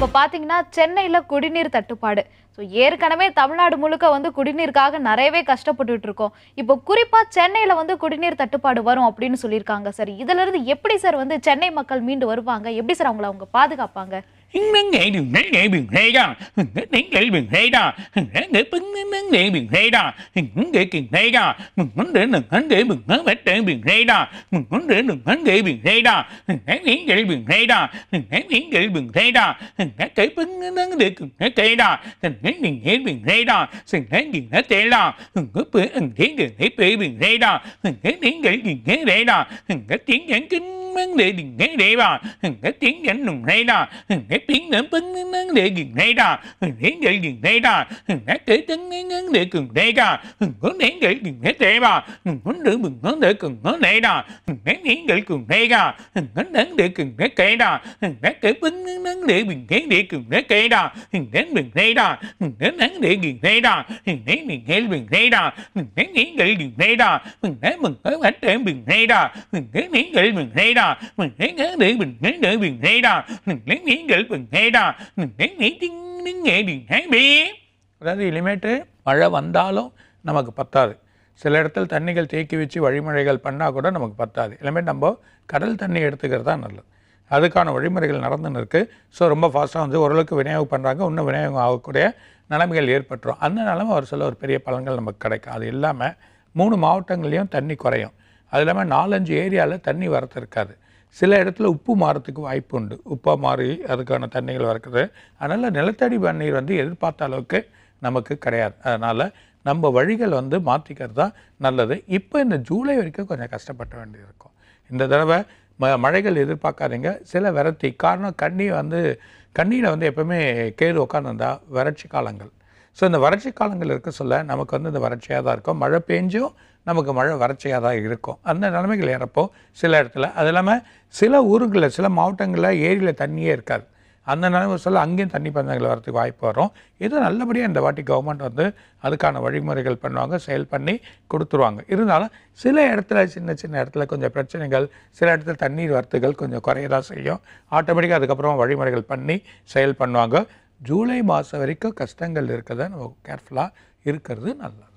இப்போ பார்த்தீங்கன்னா சென்னையில் குடிநீர் தட்டுப்பாடு. ஸோ ஏற்கனவே தமிழ்நாடு முழுக்க வந்து குடிநீருக்காக நிறையவே கஷ்டப்பட்டுட்டு இருக்கோம். இப்போ குறிப்பாக சென்னையில் வந்து குடிநீர் தட்டுப்பாடு வரும் அப்படின்னு சொல்லியிருக்காங்க சார். இதிலிருந்து எப்படி சார் வந்து சென்னை மக்கள் மீண்டு வருவாங்க? எப்படி சார் அவங்க பாதுகாப்பாங்க? nâng nghệ đường nâng nghệ biển rây đó nâng nghệ biển rây đó nâng nghệ bưng nâng nghệ biển rây đó nâng nghệ kiền rây đó nâng để nâng nâng nghệ biển nâng bát để biển rây đó nâng để nâng nâng nghệ biển rây đó nâng nghệ biển rây đó nâng nghệ biển rây đó nâng nghệ bưng nâng để kiền nâng nghệ đó nâng nghệ biển rây đó nâng nghệ nâng nghệ đó nâng nghệ bưng nâng nghệ biển rây đó nâng nghệ biển rây đó nâng nghệ tiếng giảng kinh nâng để biển rây đó nâng nghệ tiếng giảng nâng rây đó nâng tiếng nở bưng nâng để gừng rây đó nâng để gừng rây đó nâng để tấn nâng để gừng rây đó nâng để gừng rây đó nâng để bừng nâng để gừng rây đó nâng để gừng rây đó nâng để gừng rây đó nâng để bưng nâng để bình để gừng rây đó nâng để bình rây đó nâng để gừng rây đó nâng để bình rây đó nâng để gừng rây đó nâng để mừng tới bánh để bình rây đó nâng để bình rây đó nâng để bình rây đó nâng để bình rây đó நெங்கே அதாவது இனிமேட்டு மழை வந்தாலும் நமக்கு பத்தாது. சில இடத்துல தண்ணிகள் தேக்கி வச்சு வழிமுறைகள் பண்ணால் கூட நமக்கு பத்தாது. இனிமேல் நம்ம கடல் தண்ணி எடுத்துக்கிறது தான் நல்லது. அதுக்கான வழிமுறைகள் நடந்துன்னு இருக்குது. ஸோ ரொம்ப ஃபாஸ்ட்டாக வந்து ஓரளவுக்கு விநியோகம் பண்ணுறாங்க. இன்னும் விநியோகம் ஆகக்கூடிய நிலைமைகள் ஏற்பட்டுரும். அந்த நிலைமை ஒரு சில ஒரு பெரிய பலன்கள் நமக்கு கிடைக்கும். அது இல்லாமல் 3 மாவட்டங்கள்லேயும் தண்ணி குறையும். அது இல்லாமல் 4-5 ஏரியாவில் தண்ணி வரத்து இருக்காது. சில இடத்துல உப்பு மாறத்துக்கு வாய்ப்பு உண்டு. உப்பாக மாறி அதுக்கான தண்ணிகள் வரக்குது. அதனால் நிலத்தடி நீர் வந்து எதிர்பார்த்த அளவுக்கு நமக்கு கிடையாது. அதனால் நம்ம வழிகள் வந்து மாற்றிக்கிறது தான் நல்லது. இப்போ இந்த ஜூலை வரைக்கும் கொஞ்சம் கஷ்டப்பட வேண்டியது இருக்கும். இந்த தடவை மழைகள் எதிர்பார்க்காதீங்க. சில விரத்தி காரணம் கண்ணியில் வந்து எப்போவுமே கேது உட்காந்துருந்தா வறட்சி காலங்கள். ஸோ இந்த வறட்சி காலங்கள் இருக்க சொல்ல நமக்கு வந்து இந்த வறட்சியாக தான் இருக்கும். மழை பெஞ்சும் நமக்கு மழை வறட்சியாக தான் இருக்கும். அந்த நிலைமைகள் ஏறப்போ சில இடத்துல அது இல்லாமல் சில ஊருகளில் சில மாவட்டங்களில் ஏரியில் தண்ணியே இருக்காது. அந்த நிலைமை சொல்ல அங்கேயும் தண்ணி பந்தங்கள் வரதுக்கு வாய்ப்பு வரும். இது நல்லபடியாக இந்த வாட்டி கவர்மெண்ட் வந்து அதுக்கான வழிமுறைகள் பண்ணுவாங்க, செயல் பண்ணி கொடுத்துருவாங்க. இருந்தாலும் சில இடத்துல சின்ன இடத்துல கொஞ்சம் பிரச்சனைகள், சில இடத்துல தண்ணீர் வரத்துகள் கொஞ்சம் குறையதான் செய்யும். ஆட்டோமேட்டிக்காக அதுக்கப்புறம் வழிமுறைகள் பண்ணி செயல் பண்ணுவாங்க. ஜூலை மாதம் வரைக்கும் கஷ்டங்கள் இருக்கிறத நம்ம கேர்ஃபுல்லாக இருக்கிறது நல்லது.